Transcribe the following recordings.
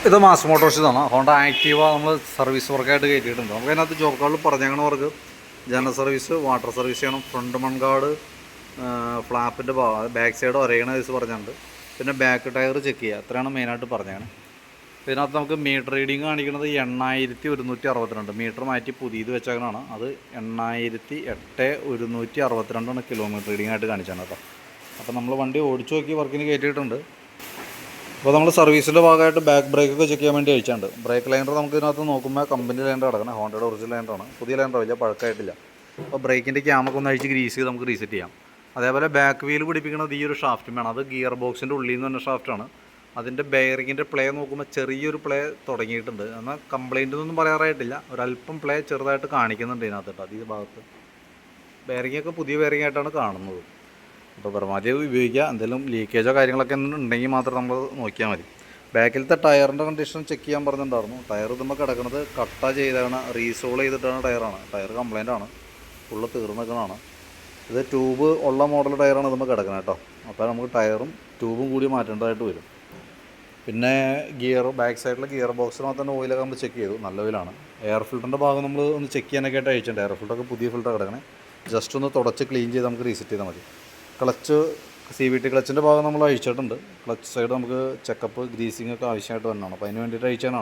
ഇത് മാസ് മോട്ടോഴ്സിന്നാണ്. Honda Activa നമ്മൾ സർവീസ് വർക്കായിട്ട് കയറ്റിയിട്ടുണ്ട്. നമുക്ക് അതിനകത്ത് ജോബ് കാർഡിൽ പറഞ്ഞേക്കണ work general service, water service ചെയ്യണം, ഫ്രണ്ട് മൺകാർഡ്, ഫ്ലാപ്പിൻ്റെ ബാക്ക് സൈഡ് ഒരയണ കേസ് പറഞ്ഞിട്ടുണ്ട്. പിന്നെ ബാക്ക് ടയർ ചെക്ക് ചെയ്യുക, അത്രയാണ് മെയിനായിട്ട് പറഞ്ഞേക്കണേ. ഇതിനകത്ത് നമുക്ക് മീറ്റർ റീഡിങ് കാണിക്കുന്നത് 8162. മീറ്റർ മാറ്റി പുതിയത് വെച്ചേക്കണതാണ്. അത് 8162 കിലോമീറ്റർ റീഡിംഗ് ആയിട്ട് കാണിച്ചാണ് കേട്ടോ. അപ്പോൾ നമ്മൾ വണ്ടി ഓടിച്ചു നോക്കി വർക്കിന് കയറ്റിയിട്ടുണ്ട്. അപ്പോൾ നമ്മൾ സർവീസിൻ്റെ ഭാഗമായിട്ട് ബാക്ക് ബ്രേക്കൊക്കെ ചെക്ക് ചെയ്യാൻ വേണ്ടി അയച്ചിട്ടുണ്ട്. ബ്രേക്ക് ലൈനർ നമുക്ക് ഇതിനകത്ത് നോക്കുമ്പോൾ കമ്പനി ലൈനർ കിടക്കണം. ഹോണ്ടയുടെ ഒറിജിനൽ ലൈനറാണ്, പുതിയ ലൈനർ വലിയ പഴക്കമായിട്ടില്ല. അപ്പോൾ ബ്രേക്കിൻ്റെ ക്യാമൊക്കെ ഒന്ന് അഴിച്ച് ഗ്രീസ് ചെയ്ത് നമുക്ക് റീസെറ്റ് ചെയ്യാം. അതേപോലെ ബാക്ക് വീൽ പിടിപ്പിക്കുന്നത് ഈ ഒരു ഷാഫ്റ്റും വേണം. അത് ഗിയർ ബോക്സിൻ്റെ ഉള്ളിൽ നിന്ന് തന്നെ ഷാഫ്റ്റാണ്. അതിൻ്റെ ബെയറിങ്ങിൻ്റെ പ്ലേ നോക്കുമ്പോൾ ചെറിയൊരു പ്ലേ തുടങ്ങിയിട്ടുണ്ട്. എന്നാൽ കംപ്ലയിൻ്റ് ഒന്നും പറയാറായിട്ടില്ല, ഒരല്പം പ്ലേ ചെറുതായിട്ട് കാണിക്കുന്നുണ്ട് ഇതിനകത്ത് കേട്ടോ. അത് ഈ ഭാഗത്ത് ബെയറിങ്ങൊക്കെ പുതിയ ബെയറിംഗ് ആയിട്ടാണ് കാണുന്നത്. അപ്പോൾ പരമാവധി ഉപയോഗിക്കുക. എന്തെങ്കിലും ലീക്കേജോ കാര്യങ്ങളൊക്കെ ഉണ്ടെങ്കിൽ മാത്രം നമ്മൾ നോക്കിയാൽ മതി. ബാക്കിലത്തെ ടയറിൻ്റെ കണ്ടീഷൻ ചെക്ക് ചെയ്യാൻ പറഞ്ഞിട്ടുണ്ടായിരുന്നു. ടയർ ഇതുമ്പോൾ കിടക്കുന്നത് കട്ട ചെയ്താണ്, റീസോൾ ചെയ്തിട്ടാണ് ടയറാണ്. ടയർ കംപ്ലൈൻ്റ് ആണ്, ഫുള്ള് തീർന്നിരിക്കണതാണ്. ഇത് ട്യൂബ് ഉള്ള മോഡൽ ടയറാണ് ഇതുമ്പോൾ കിടക്കുന്നത് കേട്ടോ. അപ്പോൾ നമുക്ക് ടയറും ട്യൂബും കൂടി മാറ്റേണ്ടതായിട്ട് വരും. പിന്നെ ഗിയർ ബാക്ക് സൈഡിലെ ഗിയർ ബോക്സിനകത്ത് തന്നെ ഓയിലൊക്കെ നമ്മൾ ചെക്ക് ചെയ്തു, നല്ല ഓയിലാണ്. എയർ ഫിൽറ്ററിൻ്റെ ഭാഗം നമ്മൾ ഒന്ന് ചെക്ക് ചെയ്യാനൊക്കെ ആയിട്ട് അയച്ചിട്ടുണ്ട്. എയർ ഫിൽറ്ററൊക്കെ പുതിയ ഫിൽറ്റർ കിടക്കണേ. ജസ്റ്റ് ഒന്ന് തുടച്ച് ക്ലീൻ ചെയ്ത് നമുക്ക് റീസെറ്റ് ചെയ്താൽ മതി. ക്ലച്ച് CVT ക്ലച്ചിൻ്റെ ഭാഗം നമ്മൾ അഴിച്ചിട്ടുണ്ട്. ക്ലച്ച് സൈഡ് നമുക്ക് ചെക്കപ്പ് ഗ്രീസിംഗ് ഒക്കെ ആവശ്യമായിട്ട് വന്നതാണ്. അപ്പോൾ അതിന് വേണ്ടിയിട്ട് അയച്ചാണ്.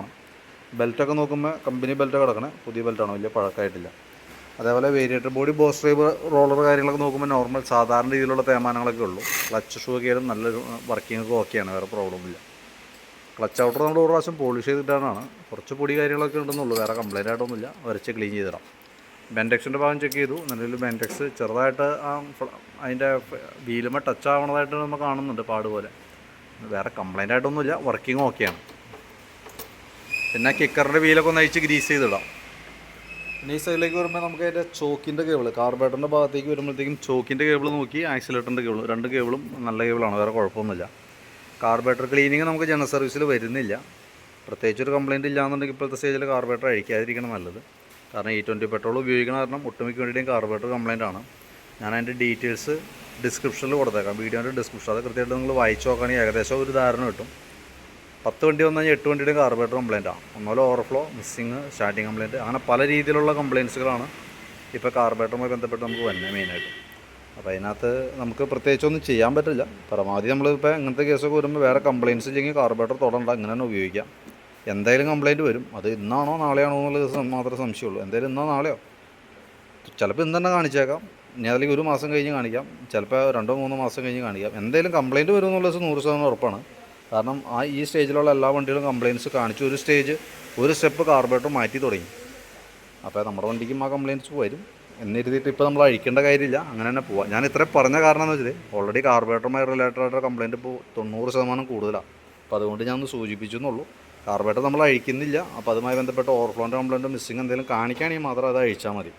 ബെൽറ്റൊക്കെ നോക്കുമ്പോൾ കമ്പനി ബെൽറ്റ് കിടക്കണേ, പുതിയ ബെൽറ്റാണ്, വലിയ പഴക്കമായിട്ടില്ല. അതേപോലെ variator body, boss drive, roller കാര്യങ്ങളൊക്കെ നോക്കുമ്പോൾ നോർമൽ സാധാരണ രീതിയിലുള്ള തേമാനങ്ങളൊക്കെ ഉള്ളൂ. ക്ലച്ച് ഷൂ ഒക്കെ ആയാലും നല്ലൊരു വർക്കിംഗ് ഓക്കെയാണ്, വേറെ പ്രോബ്ലമില്ല. ക്ലച്ച് ഔട്ടർ നമ്മൾ ഒരു പ്രാവശ്യം പോളിഷ് ചെയ്തിട്ടാണ്. കുറച്ച് പൊടി കാര്യങ്ങളൊക്കെ ഉണ്ടെന്നുള്ളൂ, വേറെ കംപ്ലൈൻ്റ് ആയിട്ടൊന്നുമില്ല. വരച്ച് ക്ലീൻ ചെയ്തിടാം. ബെൻഡെക്സിൻ്റെ ഭാഗം ചെക്ക് ചെയ്തു. നല്ലൊരു ബെൻഡെക്സ് ചെറുതായിട്ട് അതിൻ്റെ വീലുമേ ടച്ച് ആവണതായിട്ട് നമ്മൾ കാണുന്നുണ്ട്, പാടുപോലെ. വേറെ കംപ്ലൈൻ്റ് ആയിട്ടൊന്നുമില്ല, വർക്കിംഗ് ഓക്കെയാണ്. പിന്നെ കിക്കറിൻ്റെ വീലൊക്കെ ഒന്ന് അഴിച്ച് ഗ്രീസ് ചെയ്തിടാം. പിന്നെ ഈ സൈഡിലേക്ക് വരുമ്പോൾ നമുക്ക് അതിൻ്റെ ചോക്കിൻ്റെ കേബിൾ, കാർബറേറ്ററിൻ്റെ ഭാഗത്തേക്ക് വരുമ്പോഴത്തേക്കും ചോക്കിൻ്റെ കേബിൾ നോക്കി, ആക്സിലേറ്ററിൻ്റെ കേബിൾ, രണ്ട് കേബിളും നല്ല കേബിളാണ്, വേറെ കുഴപ്പമൊന്നുമില്ല. കാർബറേറ്റർ ക്ലീനിങ് നമുക്ക് ജനറൽ സർവീസിൽ വരുന്നില്ല. പ്രത്യേകിച്ചൊരു കംപ്ലയിൻ്റ് ഇല്ലാന്നുണ്ടെങ്കിൽ ഇപ്പോഴത്തെ സ്റ്റേജിൽ കാർബറേറ്റർ അഴിക്കാതിരിക്കണം നല്ലത്. കാരണം E20 പെട്രോൾ ഉപയോഗിക്കുന്ന കാരണം ഒട്ടുമിക്ക വേണ്ടിയും കാർബറേറ്റർ കംപ്ലയിൻ്റ് ആണ്. ഞാൻ അതിൻ്റെ ഡീറ്റെയിൽസ് ഡിസ്ക്രിപ്ഷനിൽ കൊടുത്തേക്കാം, വീഡിയോൻ്റെ ഡിസ്ക്രിപ്ഷൻ. അത് കൃത്യമായിട്ട് നിങ്ങൾ വായിച്ച് നോക്കുകയാണെങ്കിൽ ഏകദേശം ഒരു ധാരണ കിട്ടും. 10 വണ്ടി വന്നു കഴിഞ്ഞാൽ 8 വണ്ടിയുടെയും കാർബറേറ്റർ കംപ്ലയിൻ്റാണ്. ഒന്നുപോലെ ഓവർഫ്ലോ, മിസ്സിങ്, സ്റ്റാർട്ടിങ് കംപ്ലയിൻറ്റ്, അങ്ങനെ പല രീതിയിലുള്ള കംപ്ലയിൻസുകളാണ് ഇപ്പോൾ കാർബറേറ്ററുമായി ബന്ധപ്പെട്ട് നമുക്ക് വരുന്നത് മെയിനായിട്ട്. അപ്പോൾ അതിനകത്ത് നമുക്ക് പ്രത്യേകിച്ചൊന്നും ചെയ്യാൻ പറ്റില്ല. പരമാവധി നമ്മളിപ്പോൾ ഇങ്ങനത്തെ കേസൊക്കെ വരുമ്പോൾ വേറെ കംപ്ലയിൻസ് ഇല്ലെങ്കിൽ കാർബറേറ്റർ തൊടണ്ട, ഇങ്ങനെ തന്നെ ഉപയോഗിക്കാം. എന്തായാലും കംപ്ലയിൻറ്റ് വരും. അത് ഇന്നാണോ നാളെയാണോ എന്നുള്ളത് മാത്രമേ സംശയമുള്ളൂ. എന്തായാലും ഇന്നോ നാളെയോ, ചിലപ്പോൾ ഇന്ന് തന്നെ കാണിച്ചേക്കാം, ഇനി അതിലേക്ക് ഒരു മാസം കഴിഞ്ഞ് കാണിക്കാം, ചിലപ്പോൾ 2-3 മാസം കഴിഞ്ഞ് കാണിക്കാം. എന്തായാലും കംപ്ലയിൻറ്റ് വരും എന്നുള്ളത് 100% ഉറപ്പാണ്. കാരണം ഈ സ്റ്റേജിലുള്ള എല്ലാ വണ്ടികളും കംപ്ലയിൻറ്റ്സ് കാണിച്ചു. ഒരു സ്റ്റെപ്പ് കാർബറേറ്റർ മാറ്റി തുടങ്ങി. അപ്പോൾ നമ്മുടെ വണ്ടിക്കും ആ കംപ്ലയിൻറ്റ്സ് വരും എന്നിരുത്തിയിട്ട് ഇപ്പോൾ നമ്മൾ അഴിക്കേണ്ട കാര്യമില്ല, അങ്ങനെ തന്നെ പോവാം. ഞാൻ ഇത്രയും പറഞ്ഞ കാരണം എന്ന് വെച്ചാൽ ഓൾറെഡി കാർബറേറ്ററുമായി റിലേറ്റഡ് ആയിട്ടുള്ള കംപ്ലയിൻറ്റ് ഇപ്പോൾ 90% കൂടുതലാണ്. അപ്പോൾ അതുകൊണ്ട് ഞാൻ ഒന്ന് സൂചിപ്പിച്ചു എന്നുള്ളൂ. കാർബറേറ്റർ നമ്മൾ അഴിക്കുന്നില്ല. അപ്പോൾ അതുമായി ബന്ധപ്പെട്ട ഓവർഫ്ലോൻ്റെ കംപ്ലയിൻറ്റ്, മിസ്സിങ് എന്തെങ്കിലും കാണിക്കുകയാണെങ്കിൽ മാത്രം അത് അഴിച്ചാൽ മതി.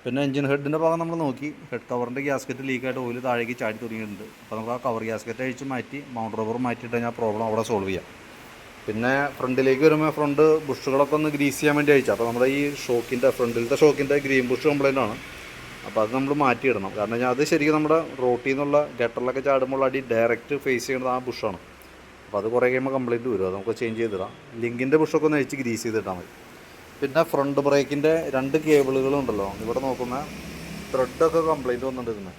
പിന്നെ എഞ്ചിൻ ഹെഡിൻ്റെ ഭാഗം നമ്മൾ നോക്കി, ഹെഡ് കവറിൻ്റെ ഗ്യാസ്കറ്റ് ലീക്കായിട്ട് ഓയിൽ താഴേക്ക് ചാടി തുടങ്ങിയിട്ടുണ്ട്. അപ്പോൾ നമുക്ക് ആ കവർ ഗ്യാസ്കറ്റ് അഴിച്ച് മാറ്റി മൗണ്ട് റബ്ബർ മാറ്റിയിട്ട് കഴിഞ്ഞാൽ പ്രോബ്ലം അവിടെ സോൾവ് ചെയ്യാം. പിന്നെ ഫ്രണ്ടിലേക്ക് വരുമ്പോൾ ഫ്രണ്ട് ബുഷുകളൊക്കെ ഒന്ന് ഗ്രീസ് ചെയ്യാൻ വേണ്ടി അയച്ചു. അപ്പോൾ നമ്മുടെ ഈ ഫ്രണ്ടിലത്തെ ഷോക്കിൻ്റെ ഗ്രീൻ ബുഷ് കംപ്ലയിൻ്റ് ആണ്. അപ്പോൾ അത് നമ്മൾ മാറ്റിയിടണം. കാരണം അത് ശരിക്കും നമ്മുടെ റോട്ടിൽ നിന്നുള്ള ഗട്ടറിലൊക്കെ ചാടുമ്പോൾ അടി ഡയറക്റ്റ് ഫേസ് ചെയ്യുന്നത് ആ ബുഷാണ്. അപ്പോൾ അത് കുറേ കഴിയുമ്പോൾ കംപ്ലയിൻറ്റ് വരും. അത് നമുക്ക് ചേഞ്ച് ചെയ്തിടാം. ലിങ്കിൻ്റെ ബുഷൊക്കെ ഒന്ന് അഴിച്ച് ഗ്രീസ് ചെയ്തിട്ടാൽ മതി. പിന്നെ ഫ്രണ്ട് ബ്രേക്കിൻ്റെ 2 കേബിളുകളുണ്ടല്ലോ, ഇവിടെ നോക്കുന്ന ത്രെഡൊക്കെ കംപ്ലയിൻറ്റ് വന്നിട്ടുണ്ട്.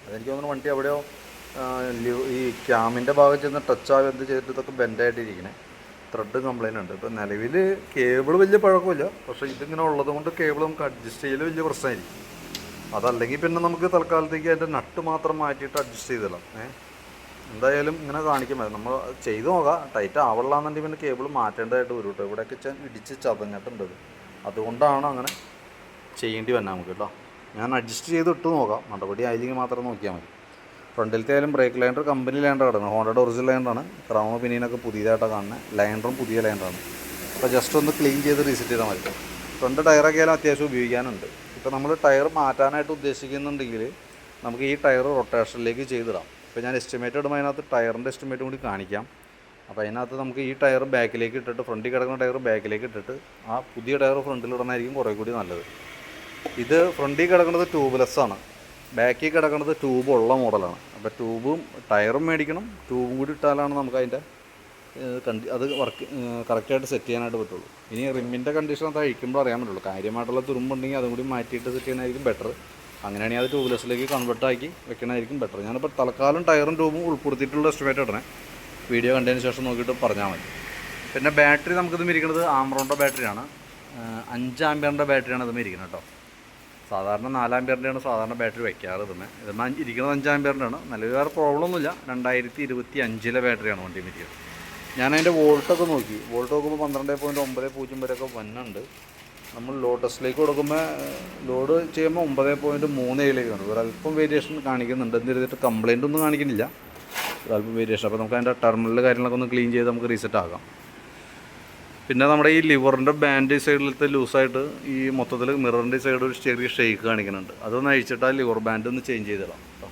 അതെനിക്ക് തോന്നുന്നു വണ്ടി എവിടെയോ ഈ ക്യാമിൻ്റെ ഭാഗം ചെന്ന് ടച്ചാകെ എന്ത് ചെയ്തിട്ട് ഇതൊക്കെ ബെൻഡായിട്ടിരിക്കണേ, ത്രെഡ് കംപ്ലയിൻ്റ് ഉണ്ട്. ഇപ്പോൾ നിലവിൽ കേബിൾ വലിയ പഴക്കമില്ല, പക്ഷേ ഇതിങ്ങനെ ഉള്ളത് കൊണ്ട് കേബിൾ നമുക്ക് അഡ്ജസ്റ്റ് ചെയ്യൽ വലിയ പ്രശ്നമായിരിക്കും. അതല്ലെങ്കിൽ പിന്നെ നമുക്ക് തൽക്കാലത്തേക്ക് അതിൻ്റെ നട്ട് മാത്രം മാറ്റിയിട്ട് അഡ്ജസ്റ്റ് ചെയ്തിടാം. എന്തായാലും ഇങ്ങനെ കാണിക്കാൻ മതി. നമ്മൾ ചെയ്ത് നോക്കാം. ടൈറ്റ് ആവള്ളാന്നുണ്ടെങ്കിൽ പിന്നെ കേബിൾ മാറ്റേണ്ടതായിട്ട് വരും കേട്ടോ. ഇവിടെയൊക്കെ ഇടിച്ച് ചതഞ്ഞിട്ടുണ്ട്. അതുകൊണ്ടാണ് അങ്ങനെ ചെയ്യേണ്ടി വന്നാൽ നമുക്ക് കേട്ടോ. ഞാൻ അഡ്ജസ്റ്റ് ചെയ്ത് ഇട്ട് നോക്കാം, നടപടി ആയില്ലെങ്കിൽ മാത്രം നോക്കിയാൽ മതി. ഫ്രണ്ടിലത്തെ ആയാലും ബ്രേക്ക് ലൈനർ കമ്പനി ലൈനർ കിടക്കുന്നത്, ഹോണ്ടയുടെ ഒറിജിനൽ ലൈനറാണ്. ക്രൗൺ പിന്നീനൊക്കെ പുതിയതായിട്ടാണ് കാണുന്നത്. ലൈനറും പുതിയ ലൈനറാണ്. അപ്പോൾ ജസ്റ്റ് ഒന്ന് ക്ലീൻ ചെയ്ത് റീസെറ്റ് ചെയ്താൽ മതി. ഫ്രണ്ട് ടയറൊക്കെ ആയാലും അത്യാവശ്യം ഉപയോഗിക്കാനുണ്ട്. ഇപ്പോൾ നമ്മൾ ടയർ മാറ്റാനായിട്ട് ഉദ്ദേശിക്കുന്നുണ്ടെങ്കിൽ നമുക്ക് ഈ ടയർ റൊട്ടേഷനിലേക്ക് ചെയ്തിടാം. ഇപ്പോൾ ഞാൻ എസ്റ്റിമേറ്റ് ഇടുമ്പോൾ അതിനകത്ത് ടയറിൻ്റെ എസ്റ്റിമേറ്റും കൂടി കാണിക്കാം. അപ്പോൾ അതിനകത്ത് നമുക്ക് ഈ ടയർ ബാക്കിലേക്ക് ഇട്ടിട്ട്, ഫ്രണ്ടിൽ കിടക്കുന്ന ടയർ ബാക്കിലേക്ക് ഇട്ടിട്ട് ആ പുതിയ ടയർ ഫ്രണ്ടിൽ ഇടണമായിരിക്കും കുറേ കൂടി നല്ലത്. ഇത് ഫ്രണ്ടിൽ കിടക്കുന്നത് ട്യൂബ്ലെസ് ആണ്, ബാക്കിൽ കിടക്കുന്നത് ട്യൂബുള്ള മോഡലാണ്. അപ്പോൾ ട്യൂബും ടയറും മേടിക്കണം, ട്യൂബും കൂടി ഇട്ടാലാണ് നമുക്ക് അതിൻ്റെ അത് വർക്ക് കറക്റ്റായിട്ട് സെറ്റ് ചെയ്യാനായിട്ട് പറ്റുള്ളൂ. ഇനി റിമ്മിൻ്റെ കണ്ടീഷൻ അത് അഴിക്കുമ്പോൾ അറിയാൻ പറ്റുള്ളൂ. കാര്യമായിട്ടുള്ള തുരുമ്പുണ്ടെങ്കിൽ അതും കൂടി മാറ്റിയിട്ട് സെറ്റ് ചെയ്യുന്നതായിരിക്കും ബെറ്റർ. അങ്ങനെയാണെങ്കിൽ അത് ട്യൂബ്ലെസ്സിലേക്ക് കൺവേർട്ടാക്കി വെക്കണമായിരിക്കും ബെറ്റർ. ഞാനിപ്പോൾ തൽക്കാലം ടയറും ട്യൂബും ഉൾപ്പെടുത്തിയിട്ടുള്ള എസ്റ്റിമേറ്റ് ഇടണേ. വീഡിയോ കണ്ടതിന് ശേഷം നോക്കിയിട്ട് പറഞ്ഞാൽ മതി. പിന്നെ ബാറ്ററി നമുക്കിത് ഇരിക്കുന്നത് ആംറോണിൻ്റെ ബാറ്ററിയാണ്. 5 ആമ്പിയറിൻ്റെ ബാറ്ററിയാണ് ഇതും ഇരിക്കുന്നത് കേട്ടോ. സാധാരണ 4 ആമ്പിയറിൻ്റെയാണ് സാധാരണ ബാറ്ററി വയ്ക്കാറ്. ഇതെന്നാൽ ഇരിക്കുന്നത് 5 ആമ്പിയറിൻ്റെയാണ്. നിലവിൽ വേറെ പ്രോബ്ലം ഒന്നുമില്ല. 2025 ബാറ്ററിയാണ് വണ്ടി ഇരിക്കുന്നത്. ഞാൻ അതിൻ്റെ വോൾട്ടൊക്കെ നോക്കി. വോൾട്ട് നോക്കുമ്പോൾ 12.90 വരെയൊക്കെ വന്നുണ്ട്. നമ്മൾ ലോഡ് ടെസ്റ്റിലേക്ക് കൊടുക്കുമ്പോൾ ലോഡ് ചെയ്യുമ്പോൾ 9.37 ആണ്. ഒരല്പം വേരിയേഷൻ കാണിക്കുന്നുണ്ട്. എന്ന് കരുതിയിട്ട് കംപ്ലയിൻ്റ് ഒന്നും കാണിക്കുന്നില്ല, ഒരല്പം വേരിയേഷൻ. അപ്പോൾ നമുക്ക് അതിൻ്റെ ടെർമിനൽ കാര്യങ്ങളൊക്കെ ഒന്ന് ക്ലീൻ ചെയ്ത് നമുക്ക് റീസെറ്റ് ആക്കാം. പിന്നെ നമ്മുടെ ഈ ലിവറിൻ്റെ ബാൻഡ് സൈഡിലത്തെ ലൂസായിട്ട് ഈ മൊത്തത്തിൽ മിററിൻ്റെ സൈഡ് ഒരു ചെറിയ ഷെയ്ക്ക് കാണിക്കുന്നുണ്ട്. അതൊന്ന് അഴിച്ചിട്ട് ആ ലിവർ ബാൻഡ് ഒന്ന് ചേഞ്ച് ചെയ്തിടാം കേട്ടോ.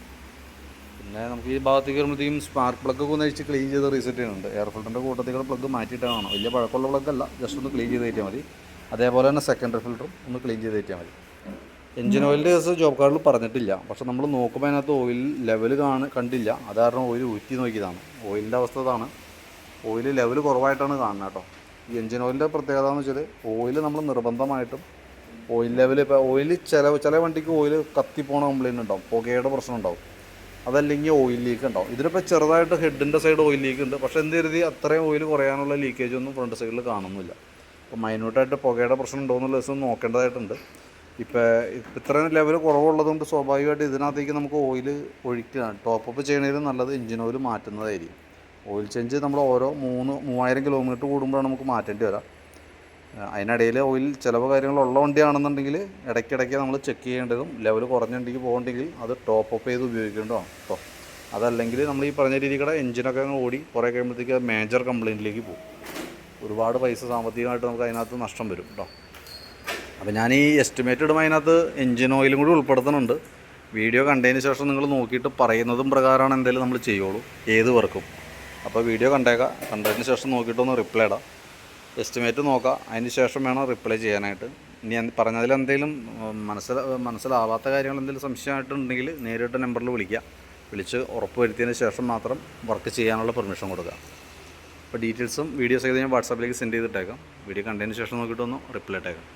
പിന്നെ നമുക്ക് ഈ ഭാഗത്തേക്ക് വരുമ്പോഴത്തേക്കും സ്പാർക്ക് പ്ലഗൊക്കെ ഒന്ന് അഴിച്ച് ക്ലീൻ ചെയ്ത് റീസെറ്റ് ചെയ്യുന്നുണ്ട്. എയർ ഫിൽറ്ററിൻ്റെ കൂട്ടത്തേക്കുള്ള പ്ലഗ് മാറ്റിയിട്ടാണ് വേണം. വലിയ പഴക്കമുള്ള പ്ലഗല്ല, ജസ്റ്റ് ഒന്ന് ക്ലീൻ ചെയ്ത് കയറ്റിയാൽ മതി. അതേപോലെ തന്നെ സെക്കൻഡറി ഫിൽറ്ററും ഒന്ന് ക്ലീൻ ചെയ്ത് കയറ്റിയാൽ മതി. എഞ്ചിൻ ഓയിലിൻ്റെ കേസ് ജോബ് കാർഡിൽ പറഞ്ഞിട്ടില്ല. പക്ഷെ നമ്മൾ നോക്കുമ്പോൾ അതിനകത്ത് ഓയിൽ ലെവൽ കണ്ടില്ല. അത് കാരണം ഓയിൽ ഊറ്റി നോക്കിയതാണ്. ഓയിലിൻ്റെ അവസ്ഥ ഇതാണ്. ഓയിൽ ലെവൽ കുറവായിട്ടാണ് കാണുന്നത് കേട്ടോ. ഈ എഞ്ചിൻ ഓയിലിൻ്റെ പ്രത്യേകത എന്ന് വെച്ചാൽ ഓയിൽ നമ്മൾ നിർബന്ധമായിട്ടും ഓയിൽ ലെവൽ, ഇപ്പോൾ ഓയിൽ ചില വണ്ടിക്ക് ഓയിൽ കത്തിപ്പോണ കംപ്ലയിൻ്റ് ഉണ്ടാവും, പുകയുടെ പ്രശ്നം ഉണ്ടാവും, അതല്ലെങ്കിൽ ഓയിൽ ലീക്ക് ഉണ്ടാവും. ഇതിലിപ്പോൾ ചെറുതായിട്ട് ഹെഡിൻ്റെ സൈഡ് ഓയിൽ ലീക്ക് ഉണ്ട്. പക്ഷേ എന്ത് കരുതി അത്രയും ഓയിൽ കുറയാനുള്ള ലീക്കേജ് ഒന്നും ഫ്രണ്ട് സൈഡിൽ കാണുന്നില്ല. അപ്പോൾ മൈന്യൂട്ടായിട്ട് പുകയുടെ പ്രശ്നം ഉണ്ടോ എന്നുള്ള ദിവസം നോക്കേണ്ടതായിട്ടുണ്ട്. ഇപ്പോൾ ഇത്രയും ലെവൽ കുറവുള്ളതുകൊണ്ട് സ്വാഭാവികമായിട്ട് ഇതിനകത്തേക്ക് നമുക്ക് ഓയിൽ ഒഴിക്കുക, ടോപ്പപ്പ് ചെയ്യണതിലും നല്ലത് എഞ്ചിൻ ഓയിൽ മാറ്റുന്നതായിരിക്കും. ഓയിൽ ചേഞ്ച് നമ്മൾ ഓരോ 3000 കിലോമീറ്റർ കൂടുമ്പോഴാണ് നമുക്ക് മാറ്റേണ്ടി വരാം. അതിനിടയിൽ ഓയിൽ ചിലവ് കാര്യങ്ങളുള്ള വണ്ടിയാണെന്നുണ്ടെങ്കിൽ ഇടയ്ക്കിടയ്ക്ക് നമ്മൾ ചെക്ക് ചെയ്യേണ്ടതും, ലെവൽ കുറഞ്ഞിട്ടുണ്ടെങ്കിൽ പോകണ്ടെങ്കിൽ അത് ടോപ്പപ്പ് ചെയ്ത് ഉപയോഗിക്കേണ്ടതാണ് കേട്ടോ. അതല്ലെങ്കിൽ നമ്മൾ ഈ പറഞ്ഞ രീതിയുടെ എഞ്ചിനൊക്കെ ഓടി കുറേ കഴിയുമ്പോഴത്തേക്ക് അത് മേജർ കംപ്ലയിൻറ്റിലേക്ക് പോകും. ഒരുപാട് പൈസ സാമ്പത്തികമായിട്ട് നമുക്ക് അതിനകത്ത് നഷ്ടം വരും കേട്ടോ. അപ്പോൾ ഞാൻ ഈ എസ്റ്റിമേറ്റ് ഇടുമ്പോൾ അതിനകത്ത് എഞ്ചിൻ ഓയിലും കൂടി ഉൾപ്പെടുത്തുന്നുണ്ട്. വീഡിയോ കണ്ടതിന് ശേഷം നിങ്ങൾ നോക്കിയിട്ട് പറയുന്നതും പ്രകാരമാണ് എന്തെങ്കിലും നമ്മൾ ചെയ്യുള്ളൂ ഏത് വർക്കും. അപ്പോൾ വീഡിയോ കണ്ടതിന് ശേഷം നോക്കിയിട്ടൊന്ന് റിപ്ലൈ ഇടാം. എസ്റ്റിമേറ്റ് നോക്കുക, അതിന് ശേഷം വേണം റിപ്ലൈ ചെയ്യാനായിട്ട്. ഇനി പറഞ്ഞതിൽ എന്തെങ്കിലും മനസ്സിലാവാത്ത കാര്യങ്ങൾ എന്തെങ്കിലും സംശയമായിട്ടുണ്ടെങ്കിൽ നേരിട്ട് നമ്പറിൽ വിളിച്ച് ഉറപ്പ് വരുത്തിയതിന് ശേഷം മാത്രം വർക്ക് ചെയ്യാനുള്ള പെർമിഷൻ കൊടുക്കുക. അപ്പോൾ ഡീറ്റെയിൽസും വീഡിയോസ് ചെയ്ത് ഞാൻ വാട്സാപ്പിലേക്ക് സെൻഡ് ചെയ്തിട്ടേക്കാം. വീഡിയോ കണ്ടതിന് ശേഷം നോക്കിയിട്ടൊന്ന് റിപ്ലൈ ഇട്ടേക്കാം.